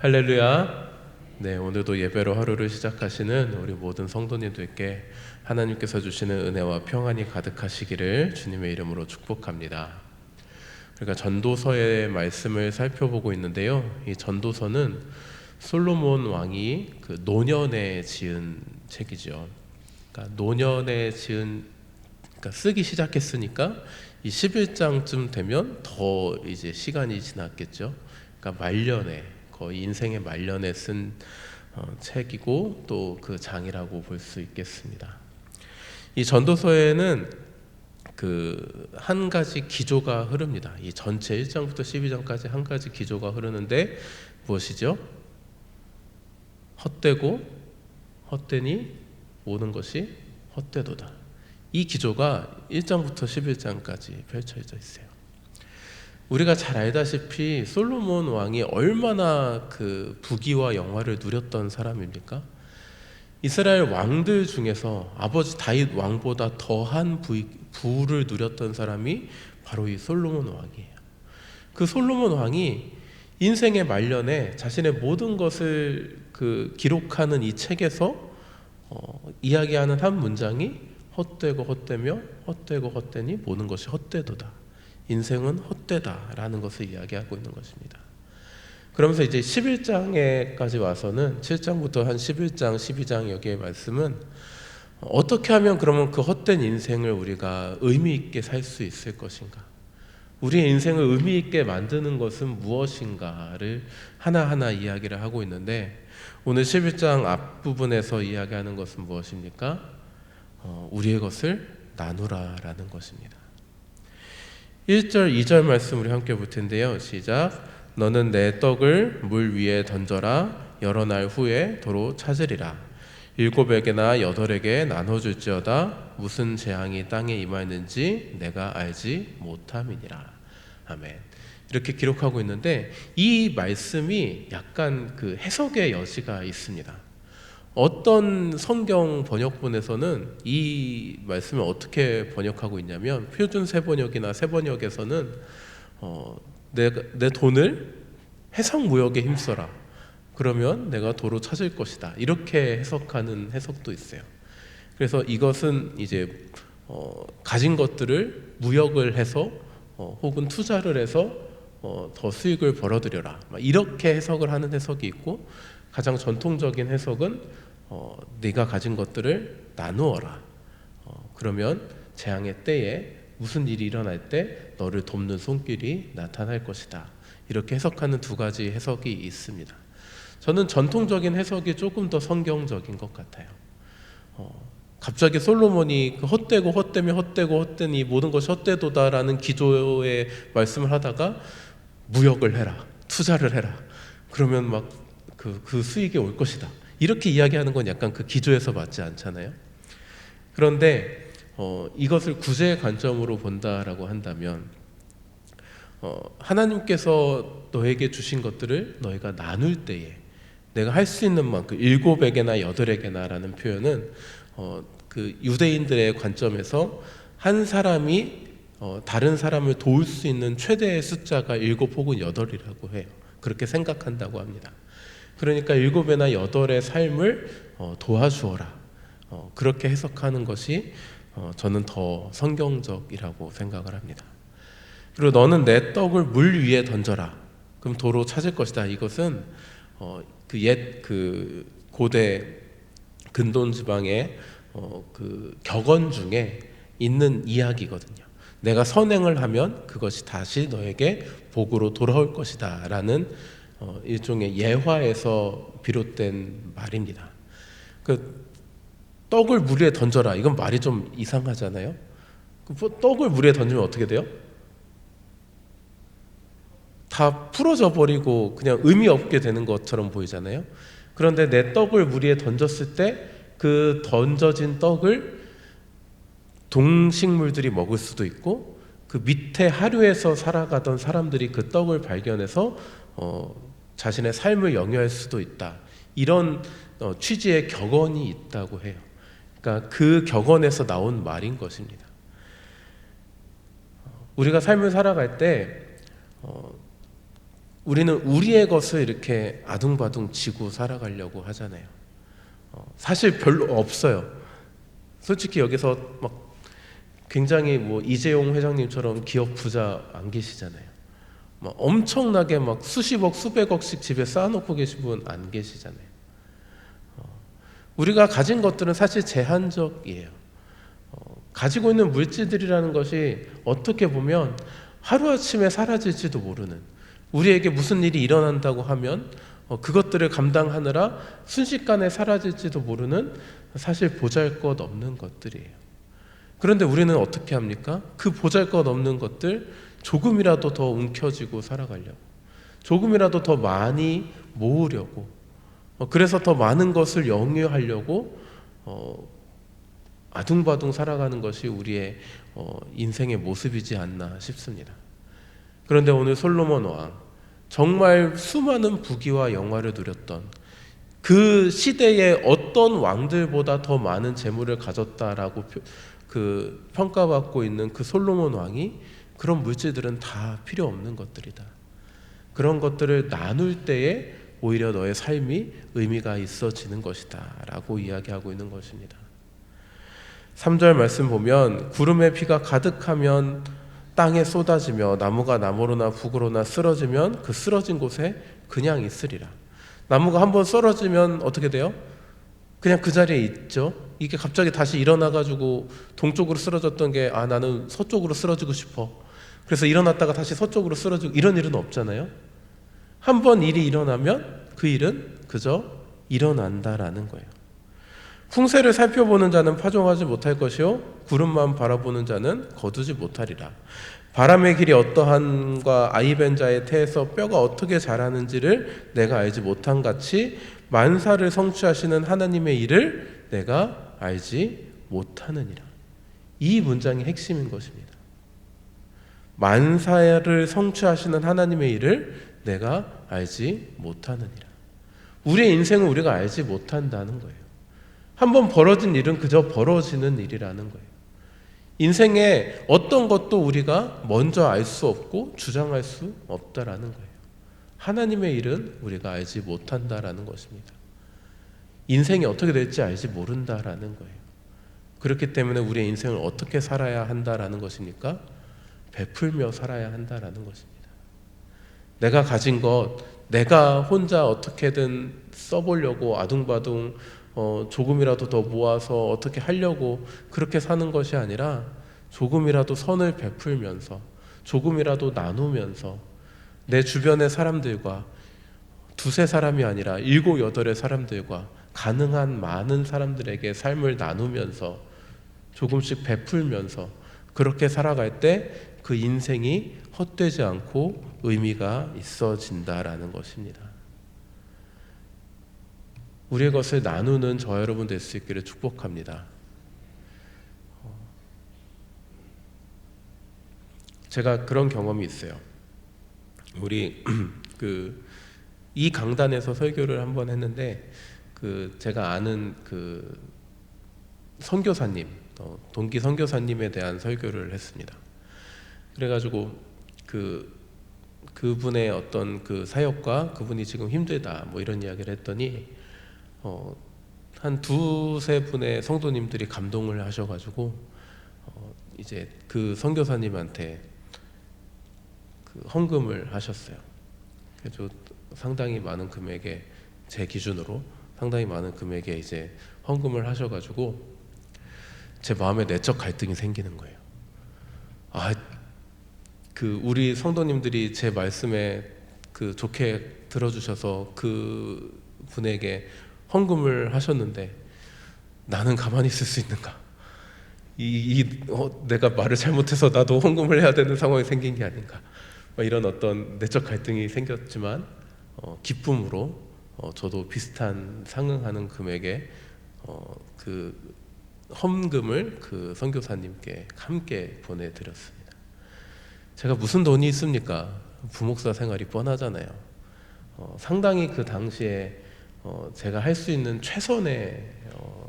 할렐루야. 네, 오늘도 예배로 하루를 시작하시는 우리 모든 성도님들께 하나님께서 주시는 은혜와 평안이 가득하시기를 주님의 이름으로 축복합니다. 우리가 전도서의 말씀을 살펴보고 있는데요. 이 전도서는 솔로몬 왕이 그 노년에 지은 책이죠. 그러니까 노년에 지은, 그러니까 쓰기 시작했으니까 이 11장쯤 되면 더 이제 시간이 지났겠죠. 그러니까 말년에, 거의 인생의 말년에 쓴 책이고 또 그 장이라고 볼 수 있겠습니다. 이 전도서에는 그 한 가지 기조가 흐릅니다. 이 전체 1장부터 12장까지 한 가지 기조가 흐르는데 무엇이죠? 헛되고 헛되니 모든 것이 헛되도다. 이 기조가 1장부터 11장까지 펼쳐져 있어요. 우리가 잘 알다시피 솔로몬 왕이 얼마나 그 부귀와 영화를 누렸던 사람입니까? 이스라엘 왕들 중에서 아버지 다윗 왕보다 더한 부를 누렸던 사람이 바로 이 솔로몬 왕이에요. 그 솔로몬 왕이 인생의 말년에 자신의 모든 것을 그 기록하는 이 책에서 이야기하는 한 문장이 헛되고 헛되며 헛되고 헛되니 모든 것이 헛되도다. 인생은 헛되다라는 것을 이야기하고 있는 것입니다. 그러면서 이제 11장에까지 와서는 7장부터 한 11장, 12장 여기의 말씀은 어떻게 하면 그러면 그 헛된 인생을 우리가 의미 있게 살 수 있을 것인가? 우리의 인생을 의미 있게 만드는 것은 무엇인가를 하나하나 이야기를 하고 있는데 오늘 11장 앞부분에서 이야기하는 것은 무엇입니까? 우리의 것을 나누라라는 것입니다. 1절, 2절 말씀 우리 함께 볼 텐데요. 시작. 너는 내 떡을 물 위에 던져라. 여러 날 후에 도로 찾으리라. 7에게나 8에게 나눠줄지어다. 무슨 재앙이 땅에 임하였는지 내가 알지 못함이니라. 아멘. 이렇게 기록하고 있는데 이 말씀이 약간 그 해석의 여지가 있습니다. 어떤 성경 번역본에서는 이 말씀을 어떻게 번역하고 있냐면 표준 세번역이나 세번역에서는 내 돈을 해상무역에 힘써라. 그러면 내가 도로 찾을 것이다. 이렇게 해석하는 해석도 있어요. 그래서 이것은 이제 가진 것들을 무역을 해서 혹은 투자를 해서 더 수익을 벌어들여라. 이렇게 해석을 하는 해석이 있고 가장 전통적인 해석은 네가 가진 것들을 나누어라. 그러면 재앙의 때에 무슨 일이 일어날 때 너를 돕는 손길이 나타날 것이다. 이렇게 해석하는 두 가지 해석이 있습니다. 저는 전통적인 해석이 조금 더 성경적인 것 같아요. 갑자기 솔로몬이 그 헛되고 헛되며 헛되고 헛되니 모든 것이 헛되도다라는 기조의 말씀을 하다가 무역을 해라, 투자를 해라. 그러면 막 그 수익이 올 것이다. 이렇게 이야기하는 건 약간 그 기조에서 맞지 않잖아요. 그런데 이것을 구제의 관점으로 본다라고 한다면 하나님께서 너에게 주신 것들을 너희가 나눌 때에 내가 할 수 있는 만큼 7에게나 8에게나 라는 표현은 그 유대인들의 관점에서 한 사람이 다른 사람을 도울 수 있는 최대의 숫자가 7 혹은 8이라고 해요. 그렇게 생각한다고 합니다. 그러니까 7에나 8의 삶을 도와주어라. 그렇게 해석하는 것이 저는 더 성경적이라고 생각을 합니다. 그리고 너는 내 떡을 물 위에 던져라. 그럼 도로 찾을 것이다. 이것은 그 고대 근동 지방의 그 격언 중에 있는 이야기거든요. 내가 선행을 하면 그것이 다시 너에게 복으로 돌아올 것이다 라는 일종의 예화에서 비롯된 말입니다. 그 떡을 물 위에 던져라. 이건 말이 좀 이상하잖아요. 떡을 물 위에 던지면 어떻게 돼요? 다 풀어져 버리고 그냥 의미 없게 되는 것처럼 보이잖아요. 그런데 내 떡을 물 위에 던졌을 때 그 던져진 떡을 동식물들이 먹을 수도 있고 그 밑에 하류에서 살아가던 사람들이 그 떡을 발견해서 자신의 삶을 영위할 수도 있다. 이런 취지의 격언이 있다고 해요. 그러니까 그 격언에서 나온 말인 것입니다. 우리가 삶을 살아갈 때 우리는 우리의 것을 이렇게 아둥바둥 지고 살아가려고 하잖아요. 사실 별로 없어요. 솔직히 여기서 막 굉장히 뭐 이재용 회장님처럼 기업 부자 안 계시잖아요. 막 엄청나게 막 수십억 수백억씩 집에 쌓아놓고 계신 분 안 계시잖아요. 우리가 가진 것들은 사실 제한적이에요. 가지고 있는 물질들이라는 것이 어떻게 보면 하루아침에 사라질지도 모르는, 우리에게 무슨 일이 일어난다고 하면 그것들을 감당하느라 순식간에 사라질지도 모르는 사실 보잘것없는 것들이에요. 그런데 우리는 어떻게 합니까? 그 보잘것없는 것들 조금이라도 더 움켜쥐고 살아가려고, 조금이라도 더 많이 모으려고, 그래서 더 많은 것을 영유하려고 아둥바둥 살아가는 것이 우리의 인생의 모습이지 않나 싶습니다. 그런데 오늘 솔로몬 왕, 정말 수많은 부귀와 영화를 누렸던, 그 시대의 어떤 왕들보다 더 많은 재물을 가졌다라고 평가받고 있는 그 솔로몬 왕이 그런 물질들은 다 필요 없는 것들이다. 그런 것들을 나눌 때에 오히려 너의 삶이 의미가 있어지는 것이다 라고 이야기하고 있는 것입니다. 3절 말씀 보면 구름의 피가 가득하면 땅에 쏟아지며 나무가 나무로나 북으로나 쓰러지면 그 쓰러진 곳에 그냥 있으리라. 나무가 한번 쓰러지면 어떻게 돼요? 그냥 그 자리에 있죠. 이게 갑자기 다시 일어나가지고 동쪽으로 쓰러졌던 게 나는 서쪽으로 쓰러지고 싶어, 그래서 일어났다가 다시 서쪽으로 쓰러지고, 이런 일은 없잖아요. 한번 일이 일어나면 그 일은 그저 일어난다라는 거예요. 풍세를 살펴보는 자는 파종하지 못할 것이요 구름만 바라보는 자는 거두지 못하리라. 바람의 길이 어떠한과 아이벤 자의 태에서 뼈가 어떻게 자라는지를 내가 알지 못한 같이 만사를 성취하시는 하나님의 일을 내가 알지 못하느니라. 이 문장이 핵심인 것입니다. 만사를 성취하시는 하나님의 일을 내가 알지 못하느니라. 우리의 인생은 우리가 알지 못한다는 거예요. 한번 벌어진 일은 그저 벌어지는 일이라는 거예요. 인생에 어떤 것도 우리가 먼저 알 수 없고 주장할 수 없다라는 거예요. 하나님의 일은 우리가 알지 못한다라는 것입니다. 인생이 어떻게 될지 알지 모른다라는 거예요. 그렇기 때문에 우리의 인생을 어떻게 살아야 한다라는 것입니까? 베풀며 살아야 한다라는 것입니다. 내가 가진 것, 내가 혼자 어떻게든 써보려고 아둥바둥 조금이라도 더 모아서 어떻게 하려고 그렇게 사는 것이 아니라 조금이라도 선을 베풀면서, 조금이라도 나누면서 내 주변의 사람들과 두세 사람이 아니라 7, 8의 사람들과 가능한 많은 사람들에게 삶을 나누면서 조금씩 베풀면서 그렇게 살아갈 때 그 인생이 헛되지 않고 의미가 있어진다라는 것입니다. 우리의 것을 나누는 저 여러분 될 수 있기를 축복합니다. 제가 그런 경험이 있어요. 우리 이 강단에서 설교를 한번 했는데 제가 아는 선교사님, 동기 선교사님에 대한 설교를 했습니다. 그래가지고 그분의 어떤 사역과 그분이 지금 힘들다 뭐 이런 이야기를 했더니 한 두세 분의 성도님들이 감동을 하셔가지고 이제 그 선교사님한테 헌금을 하셨어요. 그래서 상당히 많은 금액에, 제 기준으로 상당히 많은 금액에 이제 헌금을 하셔가지고 제 마음에 내적 갈등이 생기는 거예요. 우리 성도님들이 제 말씀에 좋게 들어주셔서 그 분에게 헌금을 하셨는데 나는 가만히 있을 수 있는가? 내가 말을 잘못해서 나도 헌금을 해야 되는 상황이 생긴 게 아닌가? 이런 어떤 내적 갈등이 생겼지만 기쁨으로 저도 비슷한 상응하는 금액의 헌금을 그 선교사님께 함께 보내드렸습니다. 제가 무슨 돈이 있습니까? 부목사 생활이 뻔하잖아요. 상당히 그 당시에 제가 할 수 있는 최선의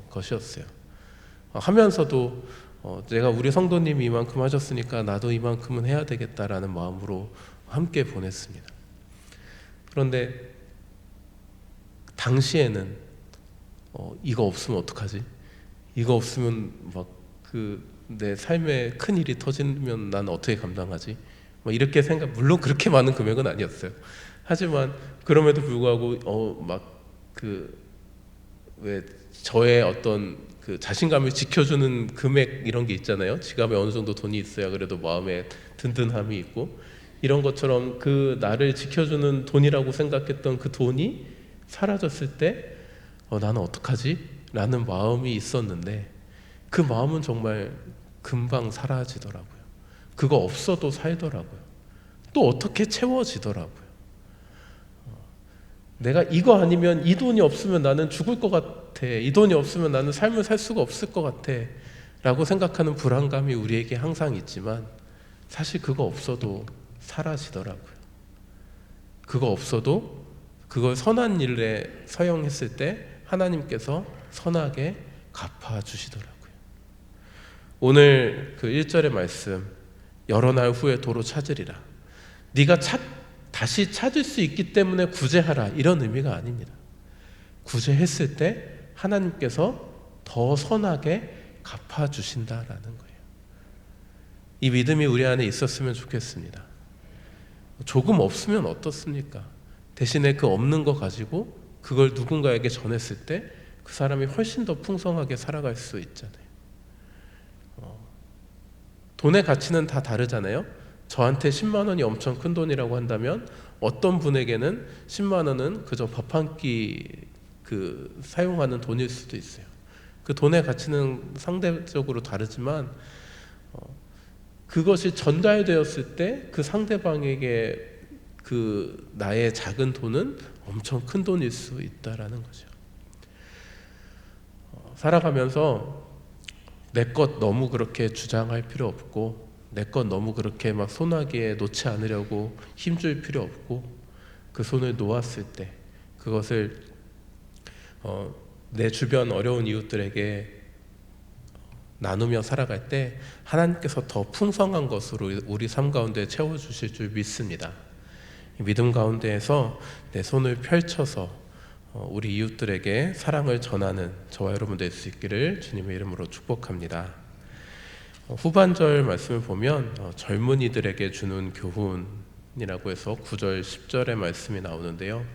것이었어요. 하면서도 제가 우리 성도님이 이만큼 하셨으니까 나도 이만큼은 해야 되겠다라는 마음으로 함께 보냈습니다. 그런데 당시에는 이거 없으면 어떡하지? 이거 없으면 막 내 삶에 큰 일이 터지면 난 어떻게 감당하지? 막 이렇게 생각, 물론 그렇게 많은 금액은 아니었어요. 하지만 그럼에도 불구하고 왜 저의 어떤 그 자신감을 지켜주는 금액 이런 게 있잖아요. 지갑에 어느 정도 돈이 있어야 그래도 마음에 든든함이 있고, 이런 것처럼 그 나를 지켜주는 돈이라고 생각했던 그 돈이 사라졌을 때 나는 어떡하지? 라는 마음이 있었는데, 그 마음은 정말 금방 사라지더라고요. 그거 없어도 살더라고요. 또 어떻게 채워지더라고요. 내가 이거 아니면, 이 돈이 없으면 나는 죽을 것 같아, 이 돈이 없으면 나는 삶을 살 수가 없을 것 같아 라고 생각하는 불안감이 우리에게 항상 있지만, 사실 그거 없어도 사라지더라고요. 그거 없어도 그걸 선한 일에 사용했을 때 하나님께서 선하게 갚아주시더라고요. 오늘 그 1절의 말씀, 여러 날 후에 도로 찾으리라. 네가 다시 찾을 수 있기 때문에 구제하라, 이런 의미가 아닙니다. 구제했을 때 하나님께서 더 선하게 갚아주신다라는 거예요. 이 믿음이 우리 안에 있었으면 좋겠습니다. 조금 없으면 어떻습니까? 대신에 그 없는 거 가지고 그걸 누군가에게 전했을 때 그 사람이 훨씬 더 풍성하게 살아갈 수 있잖아요. 돈의 가치는 다 다르잖아요. 저한테 10만 원이 엄청 큰 돈이라고 한다면 어떤 분에게는 10만 원은 그저 밥 한 끼 사용하는 돈일 수도 있어요. 그 돈의 가치는 상대적으로 다르지만 그것이 전달되었을 때 그 상대방에게 그 나의 작은 돈은 엄청 큰 돈일 수 있다라는 거죠. 살아가면서 내 것 너무 그렇게 주장할 필요 없고, 내 것 너무 그렇게 막 손아귀에 놓지 않으려고 힘줄 필요 없고, 그 손을 놓았을 때 그것을 내 주변 어려운 이웃들에게 나누며 살아갈 때 하나님께서 더 풍성한 것으로 우리 삶 가운데 채워주실 줄 믿습니다. 믿음 가운데에서 내 손을 펼쳐서 우리 이웃들에게 사랑을 전하는 저와 여러분 될 수 있기를 주님의 이름으로 축복합니다. 후반절 말씀을 보면 젊은이들에게 주는 교훈이라고 해서 9절 10절의 말씀이 나오는데요.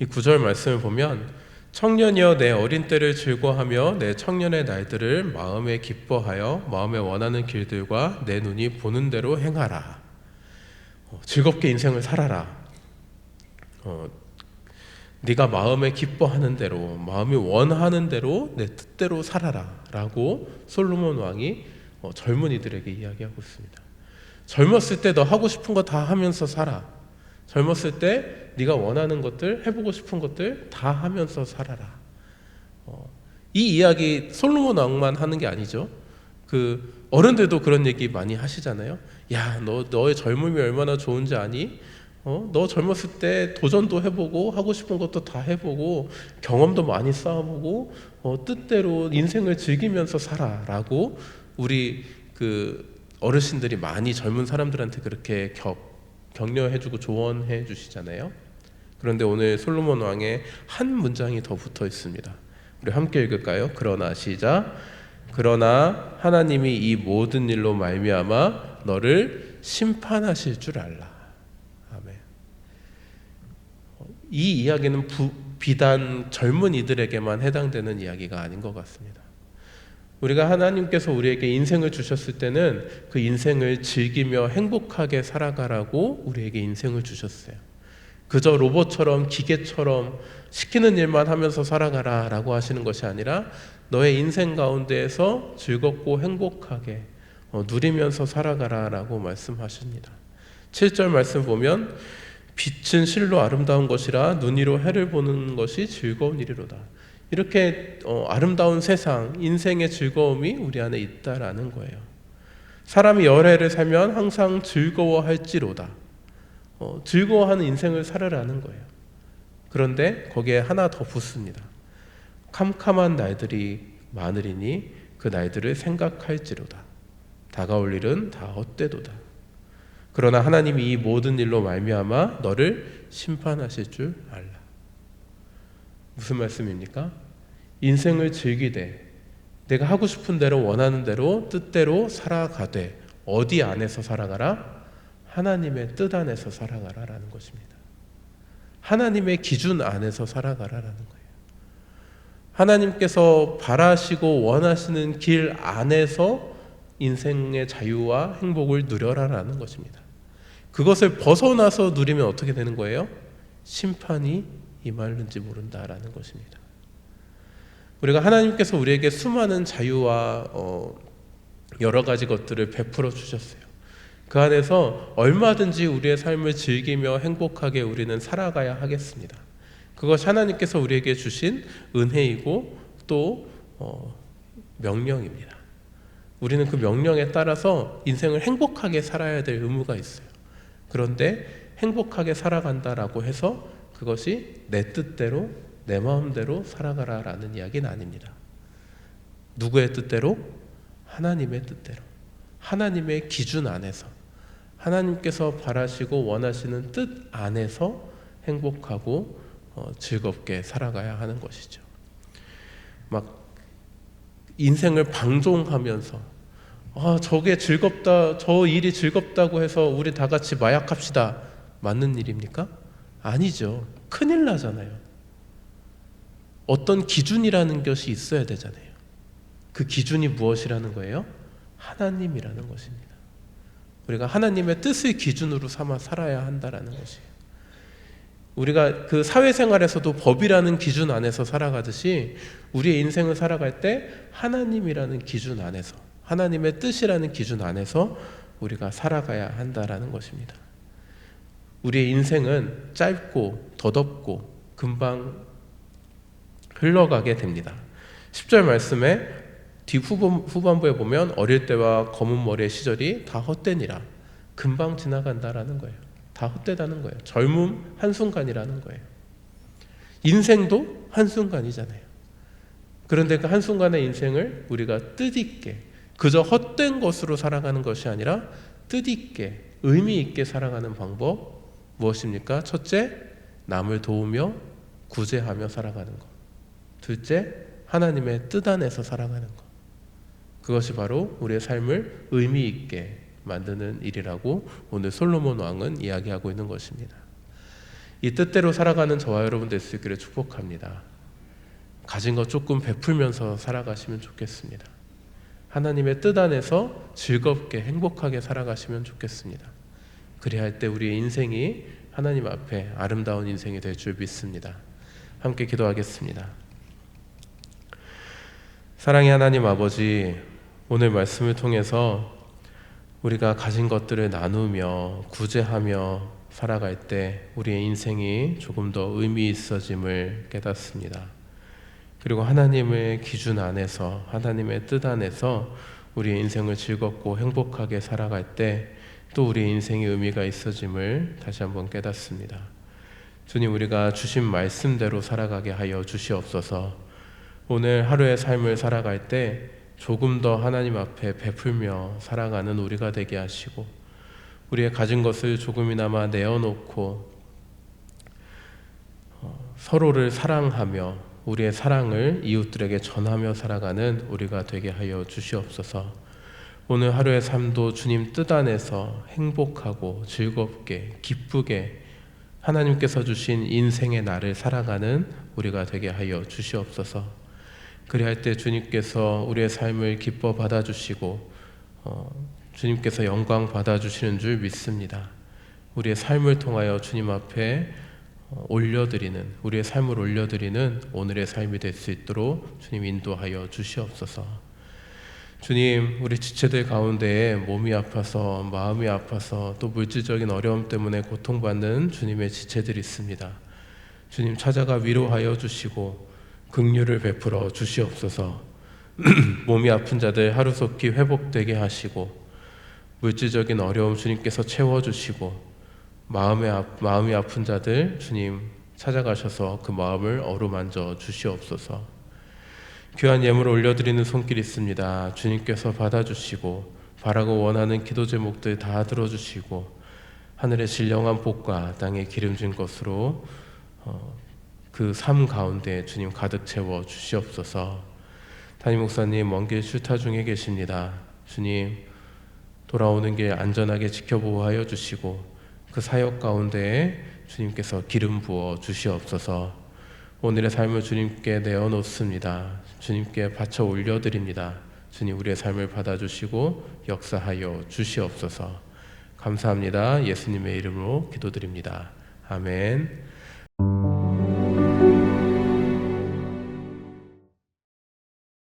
이 9절 말씀을 보면, 청년이여 내 어린 때를 즐거워하며 내 청년의 날들을 마음에 기뻐하여 마음에 원하는 길들과 내 눈이 보는 대로 행하라. 즐겁게 인생을 살아라. 네가 마음에 기뻐하는 대로, 마음이 원하는 대로 내 뜻대로 살아라 라고 솔로몬 왕이 젊은이들에게 이야기하고 있습니다. 젊었을 때 너 하고 싶은 거 다 하면서 살아. 젊었을 때 네가 원하는 것들, 해보고 싶은 것들 다 하면서 살아라. 이 이야기 솔로몬 왕만 하는 게 아니죠. 그 어른들도 그런 얘기 많이 하시잖아요. 야, 너의 젊음이 얼마나 좋은지 아니? 너 젊었을 때 도전도 해보고 하고 싶은 것도 다 해보고 경험도 많이 쌓아보고 뜻대로 인생을 즐기면서 살아라고 우리 그 어르신들이 많이 젊은 사람들한테 그렇게 격려해주고 조언해 주시잖아요. 그런데 오늘 솔로몬 왕의 한 문장이 더 붙어 있습니다. 우리 함께 읽을까요? 그러나 시작. 그러나 하나님이 이 모든 일로 말미암아 너를 심판하실 줄 알라. 이 이야기는 비단 젊은이들에게만 해당되는 이야기가 아닌 것 같습니다. 우리가 하나님께서 우리에게 인생을 주셨을 때는 그 인생을 즐기며 행복하게 살아가라고 우리에게 인생을 주셨어요. 그저 로봇처럼 기계처럼 시키는 일만 하면서 살아가라 라고 하시는 것이 아니라 너의 인생 가운데에서 즐겁고 행복하게 누리면서 살아가라 라고 말씀하십니다. 7절 말씀 보면, 빛은 실로 아름다운 것이라 눈이로 해를 보는 것이 즐거운 일이로다. 이렇게 아름다운 세상, 인생의 즐거움이 우리 안에 있다라는 거예요. 사람이 열해를 살면 항상 즐거워할지로다. 즐거워하는 인생을 살으라는 거예요. 그런데 거기에 하나 더 붙습니다. 캄캄한 날들이 많으리니 그 날들을 생각할지로다. 다가올 일은 다 헛되도다. 그러나 하나님이 이 모든 일로 말미암아 너를 심판하실 줄 알라. 무슨 말씀입니까? 인생을 즐기되 내가 하고 싶은 대로 원하는 대로 뜻대로 살아가되 어디 안에서 살아가라? 하나님의 뜻 안에서 살아가라라는 것입니다. 하나님의 기준 안에서 살아가라라는 거예요. 하나님께서 바라시고 원하시는 길 안에서 인생의 자유와 행복을 누려라라는 것입니다. 그것을 벗어나서 누리면 어떻게 되는 거예요? 심판이 임할는지 모른다라는 것입니다. 우리가 하나님께서 우리에게 수많은 자유와 여러 가지 것들을 베풀어 주셨어요. 그 안에서 얼마든지 우리의 삶을 즐기며 행복하게 우리는 살아가야 하겠습니다. 그것이 하나님께서 우리에게 주신 은혜이고 또 명령입니다. 우리는 그 명령에 따라서 인생을 행복하게 살아야 될 의무가 있어요. 그런데 행복하게 살아간다라고 해서 그것이 내 뜻대로 내 마음대로 살아가라라는 이야기는 아닙니다. 누구의 뜻대로? 하나님의 뜻대로, 하나님의 기준 안에서, 하나님께서 바라시고 원하시는 뜻 안에서 행복하고 즐겁게 살아가야 하는 것이죠. 막 인생을 방종하면서 저게 즐겁다, 저 일이 즐겁다고 해서 우리 다 같이 마약합시다. 맞는 일입니까? 아니죠. 큰일 나잖아요. 어떤 기준이라는 것이 있어야 되잖아요. 그 기준이 무엇이라는 거예요? 하나님이라는 것입니다. 우리가 하나님의 뜻을 기준으로 삼아 살아야 한다라는 것이에요. 우리가 그 사회생활에서도 법이라는 기준 안에서 살아가듯이 우리의 인생을 살아갈 때 하나님이라는 기준 안에서, 하나님의 뜻이라는 기준 안에서 우리가 살아가야 한다라는 것입니다. 우리의 인생은 짧고 덧없고 금방 흘러가게 됩니다. 10절 말씀에 후반부에 보면 어릴 때와 검은 머리의 시절이 다 헛되니라. 금방 지나간다라는 거예요. 다 헛되다는 거예요. 젊음 한순간이라는 거예요. 인생도 한순간이잖아요. 그런데 그 한순간의 인생을 우리가 뜻있게, 그저 헛된 것으로 살아가는 것이 아니라 뜻있게, 의미있게 살아가는 방법 무엇입니까? 첫째, 남을 도우며 구제하며 살아가는 것. 둘째, 하나님의 뜻 안에서 살아가는 것. 그것이 바로 우리의 삶을 의미 있게 만드는 일이라고 오늘 솔로몬 왕은 이야기하고 있는 것입니다. 이 뜻대로 살아가는 저와 여러분 될 수 있기를 축복합니다. 가진 것 조금 베풀면서 살아가시면 좋겠습니다. 하나님의 뜻 안에서 즐겁게 행복하게 살아가시면 좋겠습니다. 그래야 할 때 우리의 인생이 하나님 앞에 아름다운 인생이 될 줄 믿습니다. 함께 기도하겠습니다. 사랑의 하나님 아버지, 오늘 말씀을 통해서 우리가 가진 것들을 나누며 구제하며 살아갈 때 우리의 인생이 조금 더 의미 있어짐을 깨닫습니다. 그리고 하나님의 기준 안에서, 하나님의 뜻 안에서 우리의 인생을 즐겁고 행복하게 살아갈 때 또 우리의 인생의 의미가 있어짐을 다시 한번 깨닫습니다. 주님, 우리가 주신 말씀대로 살아가게 하여 주시옵소서. 오늘 하루의 삶을 살아갈 때 조금 더 하나님 앞에 베풀며 살아가는 우리가 되게 하시고, 우리의 가진 것을 조금이나마 내어놓고 서로를 사랑하며 우리의 사랑을 이웃들에게 전하며 살아가는 우리가 되게 하여 주시옵소서. 오늘 하루의 삶도 주님 뜻 안에서 행복하고 즐겁게 기쁘게 하나님께서 주신 인생의 날을 살아가는 우리가 되게 하여 주시옵소서. 그리할 때 주님께서 우리의 삶을 기뻐 받아주시고 주님께서 영광 받아주시는 줄 믿습니다. 우리의 삶을 통하여 주님 앞에 올려드리는, 우리의 삶을 올려드리는 오늘의 삶이 될 수 있도록 주님 인도하여 주시옵소서. 주님, 우리 지체들 가운데에 몸이 아파서, 마음이 아파서, 또 물질적인 어려움 때문에 고통받는 주님의 지체들이 있습니다. 주님, 찾아가 위로하여 주시고 긍휼을 베풀어 주시옵소서. 몸이 아픈 자들 하루속히 회복되게 하시고, 물질적인 어려움 주님께서 채워주시고, 마음이 아픈 자들 주님 찾아가셔서 그 마음을 어루만져 주시옵소서. 귀한 예물을 올려드리는 손길이 있습니다. 주님께서 받아주시고 바라고 원하는 기도 제목들 다 들어주시고 하늘의 신령한 복과 땅의 기름진 것으로 그 삶 가운데 주님 가득 채워 주시옵소서. 담임 목사님 먼 길 출타 중에 계십니다. 주님 돌아오는 길 안전하게 지켜보호하여 주시고 그 사역 가운데에 주님께서 기름 부어 주시옵소서. 오늘의 삶을 주님께 내어놓습니다. 주님께 바쳐 올려드립니다. 주님 우리의 삶을 받아주시고 역사하여 주시옵소서. 감사합니다. 예수님의 이름으로 기도드립니다. 아멘.